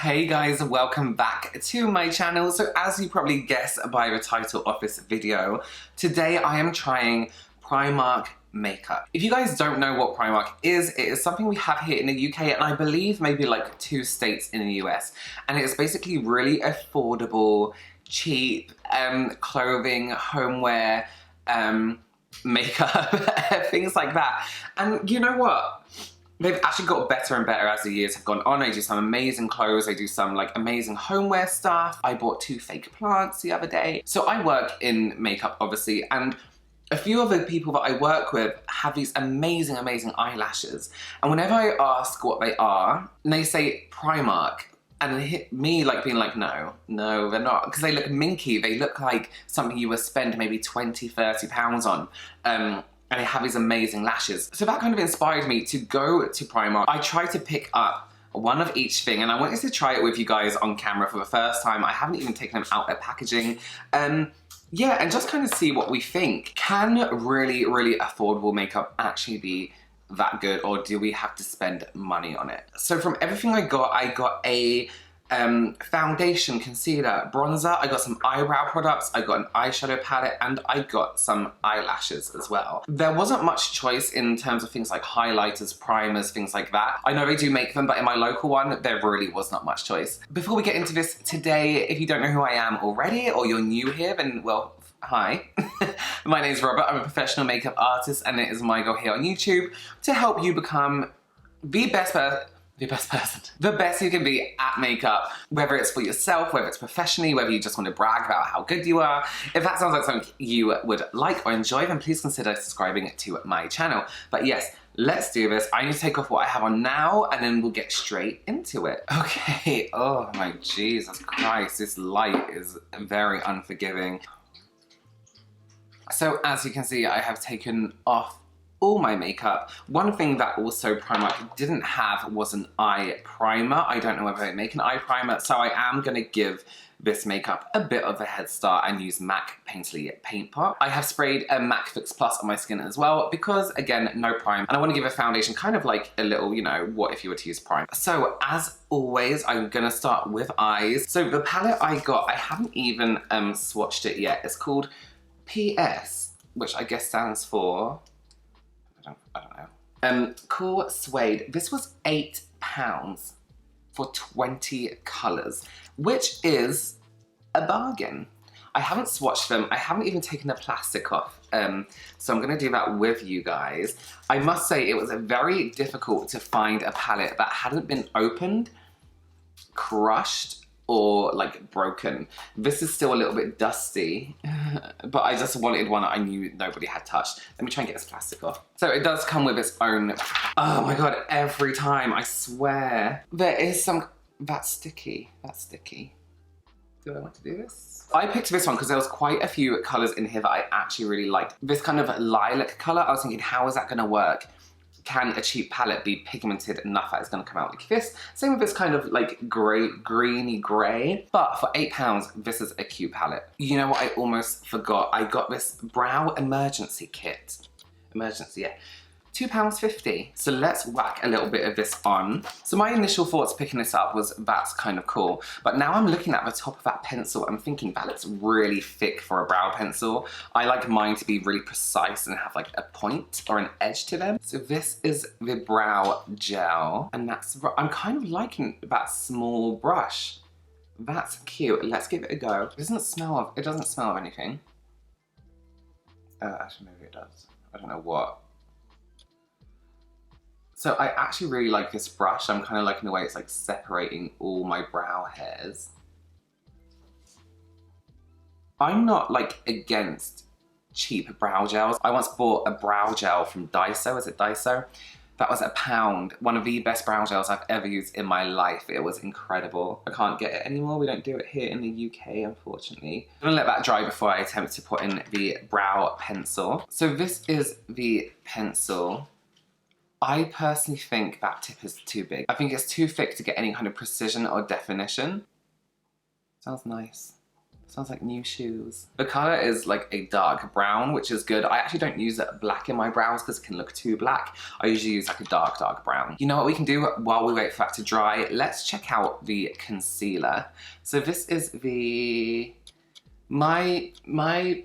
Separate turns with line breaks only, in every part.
Hey guys, welcome back to my channel. So as you probably guessed by the title of this video, today I am trying Primark makeup. If you guys don't know what Primark is, it is something we have here in the UK and I believe maybe like 2 states in the US. And it is basically really affordable, cheap clothing, homeware, makeup, things like that. And you know what? They've actually got better and better as the years have gone on. They do some amazing clothes, they do some like amazing homeware stuff. I bought 2 fake plants the other day. So I work in makeup obviously, and a few of the people that I work with have these amazing, amazing eyelashes. And whenever I ask what they are, and they say Primark, and it hit me like being like, no, they're not. Because they look minky, they look like something you would spend maybe 20, 30 pounds on. And they have these amazing lashes. So that kind of inspired me to go to Primark. I tried to pick up one of each thing and I wanted to try it with you guys on camera for the first time. I haven't even taken them out their packaging. Yeah, and just kind of see what we think. Can really, really affordable makeup actually be that good, or do we have to spend money on it? So from everything I got a foundation, concealer, bronzer, I got some eyebrow products, I got an eyeshadow palette, and I got some eyelashes as well. There wasn't much choice in terms of things like highlighters, primers, things like that. I know they do make them, but in my local one, there really was not much choice. Before we get into this today, if you don't know who I am already, or you're new here, then well, hi. My name's Robert, I'm a professional makeup artist, and it is my goal here on YouTube to help you become the best you can be at makeup, whether it's for yourself, whether it's professionally, whether you just want to brag about how good you are. If that sounds like something you would like or enjoy, then please consider subscribing to my channel. But yes, let's do this. I need to take off what I have on now and then we'll get straight into it. Okay, oh my Jesus Christ, this light is very unforgiving. So as you can see, I have taken off all my makeup. One thing that also Primark didn't have was an eye primer. I don't know whether they make an eye primer, so I am gonna give this makeup a bit of a head start and use MAC Painterly Paint Pot. I have sprayed a MAC Fix Plus on my skin as well because, again, no prime. And I want to give a foundation kind of like a little, you know, what if you were to use prime. So, as always, I'm gonna start with eyes. So the palette I got, I haven't even swatched it yet. It's called PS, which I guess stands for, I don't know. Cool Suede. This was £8 for 20 colours, which is a bargain. I haven't swatched them. I haven't even taken the plastic off. So I'm going to do that with you guys. I must say it was very difficult to find a palette that hadn't been opened, crushed, or like broken. This is still a little bit dusty, but I just wanted one that I knew nobody had touched. Let me try and get this plastic off. So it does come with its own, oh my God, every time, I swear. There is some, that's sticky. Do I want to do this? I picked this one because there was quite a few colors in here that I actually really liked. This kind of lilac color, I was thinking, how is that gonna work? Can a cheap palette be pigmented enough that it's going to come out like this? Same with this kind of like greeny grey. But for £8, this is a cute palette. You know what I almost forgot? I got this brow emergency kit. Emergency, yeah. £2.50. So let's whack a little bit of this on. So my initial thoughts picking this up was that's kind of cool. But now I'm looking at the top of that pencil, I'm thinking that looks really thick for a brow pencil. I like mine to be really precise and have like a point or an edge to them. So this is the brow gel, and I'm kind of liking that small brush. That's cute. Let's give it a go. It doesn't smell of anything. Actually maybe it does. I don't know what. So I actually really like this brush. I'm kind of liking the way it's like separating all my brow hairs. I'm not like against cheap brow gels. I once bought a brow gel from Daiso, is it Daiso? That was £1. One of the best brow gels I've ever used in my life. It was incredible. I can't get it anymore. We don't do it here in the UK, unfortunately. I'm gonna let that dry before I attempt to put in the brow pencil. So this is the pencil. I personally think that tip is too big. I think it's too thick to get any kind of precision or definition. Sounds nice. Sounds like new shoes. The colour is like a dark brown, which is good. I actually don't use black in my brows because it can look too black. I usually use like a dark brown. You know what we can do while we wait for that to dry? Let's check out the concealer. So this is the My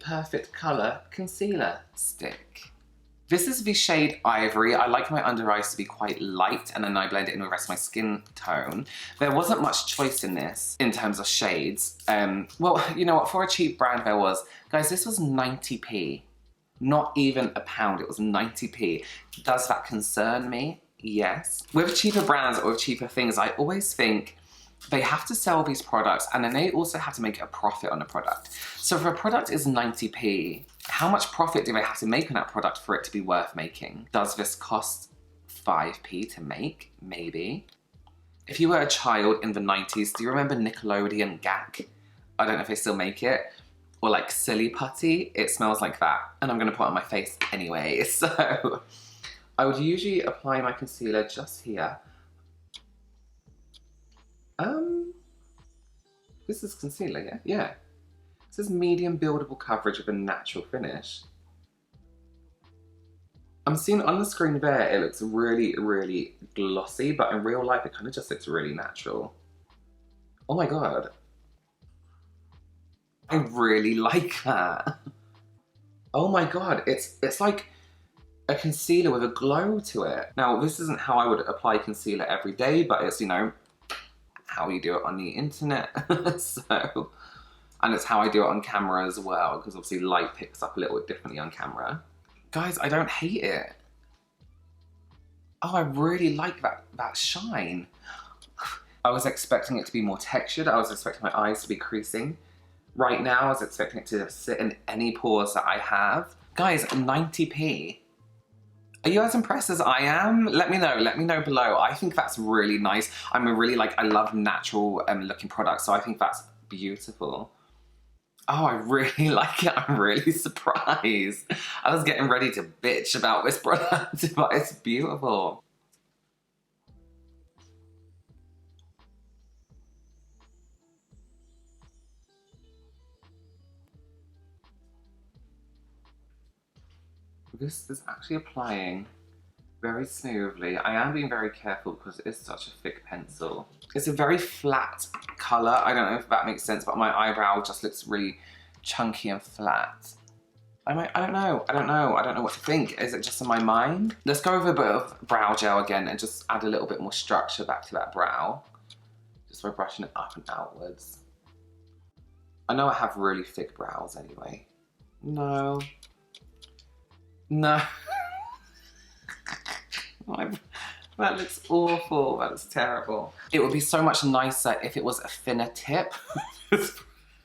Perfect Colour Concealer Stick. This is the shade Ivory. I like my under eyes to be quite light and then I blend it in with the rest of my skin tone. There wasn't much choice in this in terms of shades. Well, you know what, for a cheap brand there was. Guys, this was 90p. Not even a pound, it was 90p. Does that concern me? Yes. With cheaper brands or with cheaper things, I always think they have to sell these products and then they also have to make a profit on the product. So if a product is 90p, how much profit do they have to make on that product for it to be worth making? Does this cost 5p to make? Maybe. If you were a child in the 90s, do you remember Nickelodeon Gak? I don't know if they still make it. Or like Silly Putty, it smells like that. And I'm gonna put it on my face anyway. So I would usually apply my concealer just here. This is concealer, yeah? Yeah. This is medium buildable coverage with a natural finish. I'm seeing on the screen there, it looks really, really glossy, but in real life, it kind of just looks really natural. Oh my God. I really like that. Oh my God, it's like a concealer with a glow to it. Now, this isn't how I would apply concealer every day, but it's, you know, how you do it on the internet. So, and it's how I do it on camera as well, because obviously light picks up a little bit differently on camera. Guys, I don't hate it. Oh, I really like that shine. I was expecting it to be more textured. I was expecting my eyes to be creasing. Right now, I was expecting it to sit in any pores that I have. Guys, 90p. Are you as impressed as I am? Let me know below. I think that's really nice. I love natural looking products, so I think that's beautiful. Oh, I really like it. I'm really surprised. I was getting ready to bitch about this product, but it's beautiful. This is actually applying very smoothly. I am being very careful because it is such a thick pencil. It's a very flat colour. I don't know if that makes sense, but my eyebrow just looks really chunky and flat. I don't know what to think. Is it just in my mind? Let's go over a bit of brow gel again and just add a little bit more structure back to that brow. Just by brushing it up and outwards. I know I have really thick brows anyway. No. No. That looks awful. That looks terrible. It would be so much nicer if it was a thinner tip.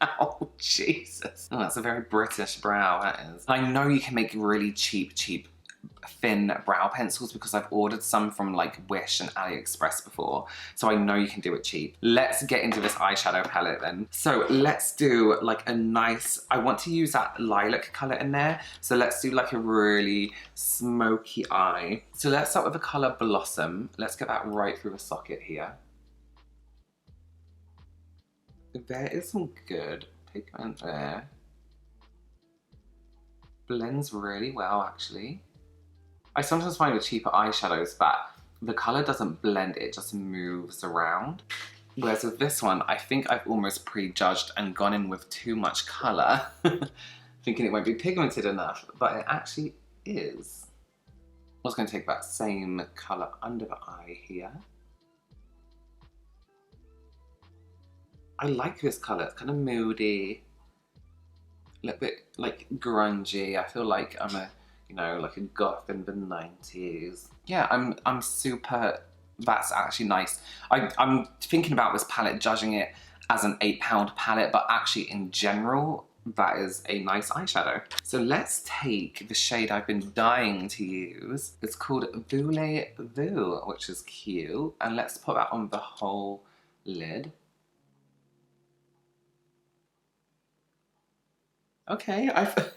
Oh, Jesus. Oh, that's a very British brow, that is. I know you can make really cheap thin brow pencils because I've ordered some from like Wish and AliExpress before, so I know you can do it cheap. Let's get into this eyeshadow palette then. So let's do like a nice, I want to use that lilac colour in there, so let's do like a really smoky eye. So let's start with the colour Blossom. Let's get that right through the socket here. There is some good pigment there. Blends really well, actually. I sometimes find with cheaper eyeshadows that the colour doesn't blend, it just moves around. Whereas with this one, I think I've almost prejudged and gone in with too much colour, thinking it won't be pigmented enough, but it actually is. I was going to take that same colour under the eye here. I like this colour, it's kind of moody, a little bit like grungy. I feel like I'm a, you know, like a goth in the 90s. Yeah, I'm super, that's actually nice. I'm thinking about this palette, judging it as an £8 palette, but actually in general, that is a nice eyeshadow. So let's take the shade I've been dying to use. It's called Voulez-Vous, which is cute. And let's put that on the whole lid. Okay, I thought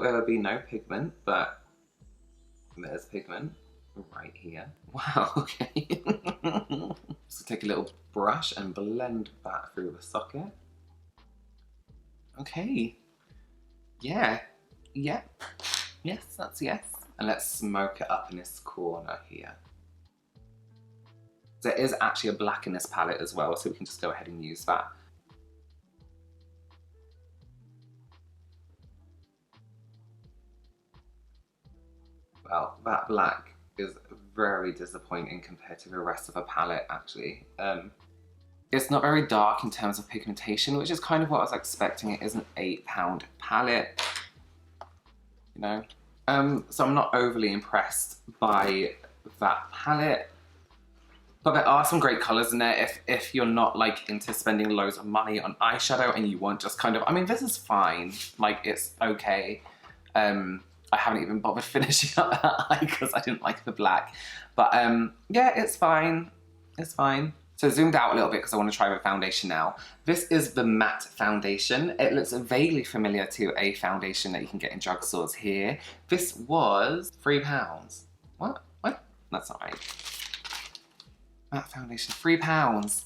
there would be no pigment, but there's pigment right here. Wow, okay. Just take a little brush and blend that through the socket. Okay. Yeah. Yeah. Yes, that's yes. And let's smoke it up in this corner here. There is actually a black in this palette as well, so we can just go ahead and use that. Well, that black is very disappointing compared to the rest of the palette, actually. It's not very dark in terms of pigmentation, which is kind of what I was expecting. It is an £8 palette, you know. So I'm not overly impressed by that palette. But there are some great colours in there if you're not like into spending loads of money on eyeshadow and you want just kind of, I mean, this is fine. Like, it's okay. I haven't even bothered finishing up that eye because I didn't like the black. But yeah, it's fine. It's fine. So zoomed out a little bit because I want to try the foundation now. This is the matte foundation. It looks vaguely familiar to a foundation that you can get in drugstores here. This was £3. What? What? That's not right. Matte foundation, £3.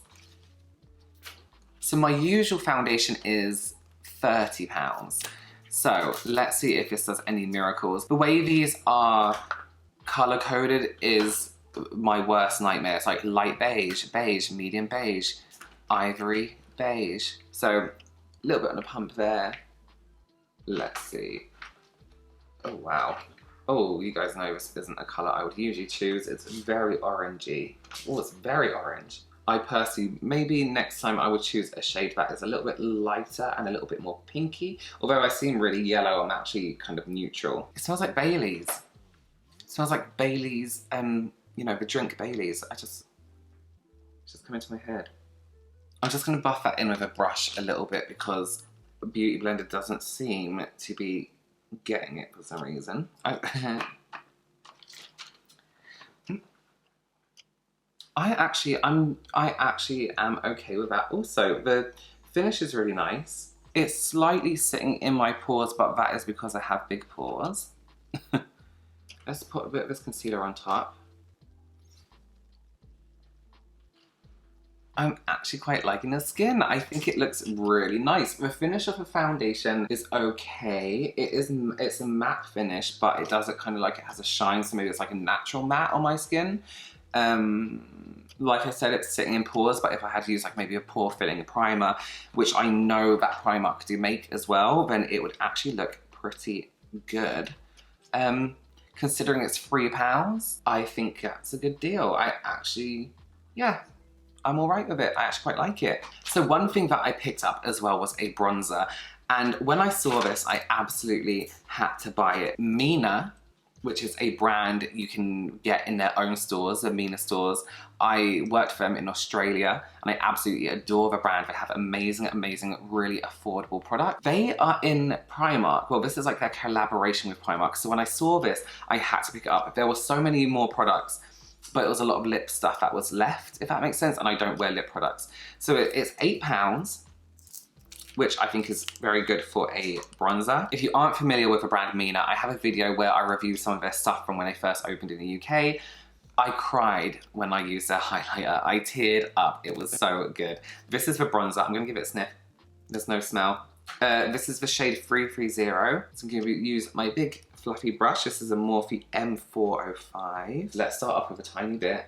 So my usual foundation is £30. So let's see if this does any miracles. The way these are color coded is my worst nightmare. It's like light beige, beige, medium beige, ivory, beige. So a little bit on the pump there. Let's see. Oh wow. Oh, you guys know this isn't a colour I would usually choose. It's very orangey. Oh, it's very orange. I personally, maybe next time I would choose a shade that is a little bit lighter and a little bit more pinky. Although I seem really yellow, I'm actually kind of neutral. It smells like Baileys. It smells like Baileys, you know, the drink Baileys. It's just come into my head. I'm just gonna buff that in with a brush a little bit because Beauty Blender doesn't seem to be getting it for some reason. I actually am okay with that. Also, the finish is really nice. It's slightly sitting in my pores, but that is because I have big pores. Let's put a bit of this concealer on top. I'm actually quite liking the skin. I think it looks really nice. The finish of the foundation is okay. It's a matte finish, but it does it kind of like it has a shine, so maybe it's like a natural matte on my skin. Like I said, it's sitting in pores, but if I had to use like maybe a pore filling primer, which I know that Primark do make as well, then it would actually look pretty good. Considering it's £3, I think that's a good deal. I actually, yeah. I'm all right with it. I actually quite like it. So one thing that I picked up as well was a bronzer. And when I saw this, I absolutely had to buy it. Mina, which is a brand you can get in their own stores, the Mina stores. I worked for them in Australia and I absolutely adore the brand. They have amazing, amazing, really affordable products. They are in Primark. Well, this is like their collaboration with Primark. So when I saw this, I had to pick it up. There were so many more products, but it was a lot of lip stuff that was left, if that makes sense, and I don't wear lip products. So it's £8, which I think is very good for a bronzer. If you aren't familiar with the brand Mina, I have a video where I review some of their stuff from when they first opened in the UK. I cried when I used their highlighter. I teared up, it was so good. This is the bronzer, I'm gonna give it a sniff. There's no smell. This is the shade 330. So I'm gonna use my big fluffy brush. This is a Morphe M405. Let's start off with a tiny bit.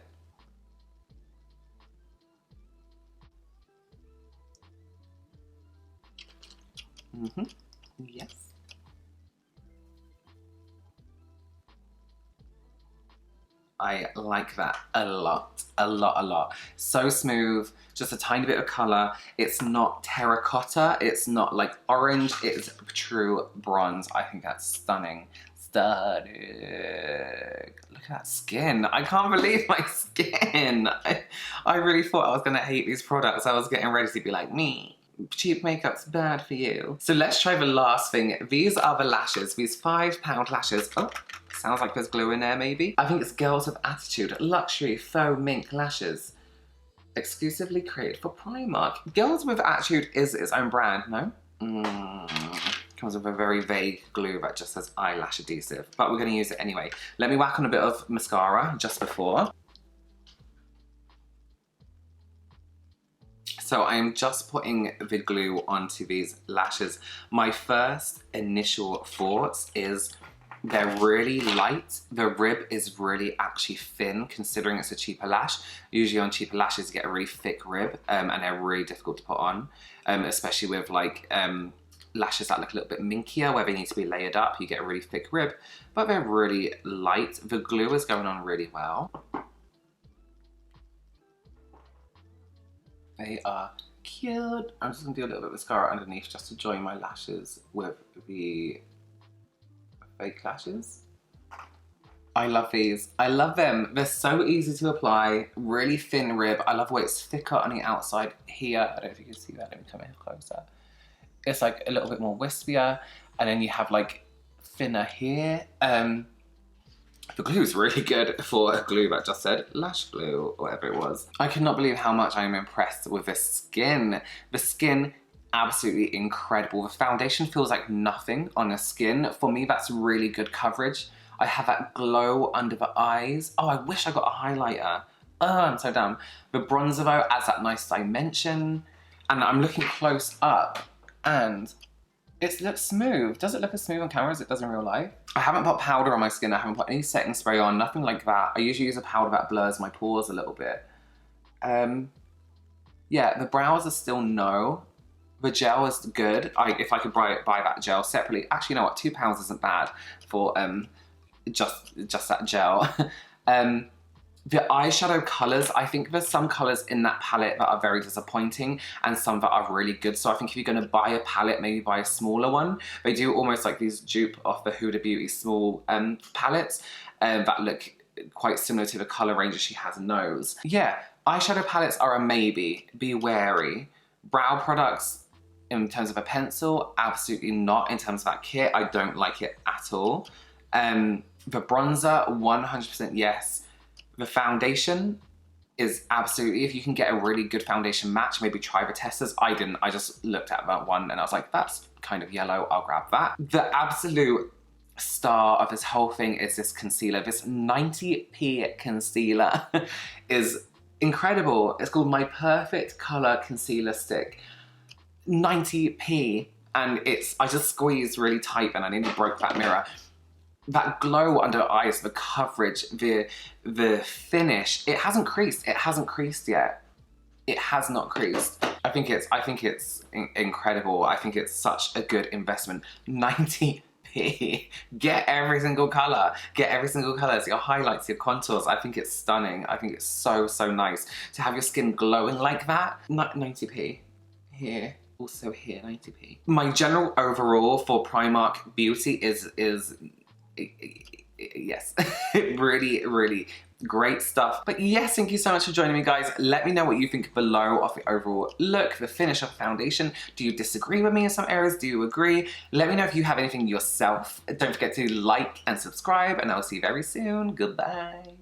Yes. I like that a lot, a lot, a lot. So smooth, just a tiny bit of color. It's not terracotta, it's not like orange, it's true bronze. I think that's stunning. Stunning. Look at that skin. I can't believe my skin. I really thought I was gonna hate these products. I was getting ready to be like, me. Cheap makeup's bad for you. So let's try the last thing. These are the lashes, these £5 lashes. Oh, sounds like there's glue in there maybe. I think it's Girls with Attitude, luxury faux mink lashes. Exclusively created for Primark. Girls with Attitude is its own brand, no? Comes with a very vague glue that just says eyelash adhesive, but we're gonna use it anyway. Let me whack on a bit of mascara just before. So I am just putting the glue onto these lashes. My first initial thoughts is they're really light. The rib is really actually thin considering it's a cheaper lash. Usually on cheaper lashes you get a really thick rib and they're really difficult to put on, especially with like lashes that look a little bit minkier where they need to be layered up. You get a really thick rib, but they're really light. The glue is going on really well. They are cute. I'm just gonna do a little bit of mascara underneath just to join my lashes with the fake lashes. I love these. I love them. They're so easy to apply. Really thin rib. I love the way it's thicker on the outside here. I don't know if you can see that. Let me come in closer. It's like a little bit more wispier, and then you have like thinner here. The glue is really good for a glue that just said lash glue or whatever it was. I cannot believe how much I am impressed with the skin. The skin, absolutely incredible. The foundation feels like nothing on the skin. For me, that's really good coverage. I have that glow under the eyes. Oh, I wish I got a highlighter. Oh, I'm so dumb. The bronzer though adds that nice dimension. And I'm looking close up and it looks smooth. Does it look as smooth on camera as it does in real life? I haven't put powder on my skin. I haven't put any setting spray on, nothing like that. I usually use a powder that blurs my pores a little bit. Yeah, the brows are still no. The gel is good. If I could buy that gel separately. Actually, you know what? £2 isn't bad for just that gel. The eyeshadow colours, I think there's some colours in that palette that are very disappointing and some that are really good. So I think if you're going to buy a palette, maybe buy a smaller one. They do almost like these dupe of the Huda Beauty small palettes that look quite similar to the colour ranges she has in those. Yeah, eyeshadow palettes are a maybe. Be wary. Brow products, in terms of a pencil, absolutely not. In terms of that kit, I don't like it at all. The bronzer, 100% yes. The foundation is absolutely, if you can get a really good foundation match, maybe try the testers. I didn't, I just looked at that one and I was like, that's kind of yellow, I'll grab that. The absolute star of this whole thing is this concealer. This 90p concealer is incredible. It's called My Perfect Color Concealer Stick. 90p, and I just squeezed really tight and I nearly broke that mirror. That glow under the eyes, the coverage, the finish, it hasn't creased. It hasn't creased yet. It has not creased. I think it's incredible. I think it's such a good investment. 90p. Get every single color. Get every single color. It's your highlights, your contours. I think it's stunning. I think it's so, so nice to have your skin glowing like that. 90p. Here. Also here, 90p. My general overall for Primark beauty is yes, really, really great stuff. But yes, thank you so much for joining me, guys. Let me know what you think below of the overall look, the finish of the foundation. Do you disagree with me in some areas? Do you agree? Let me know if you have anything yourself. Don't forget to like and subscribe, and I'll see you very soon. Goodbye.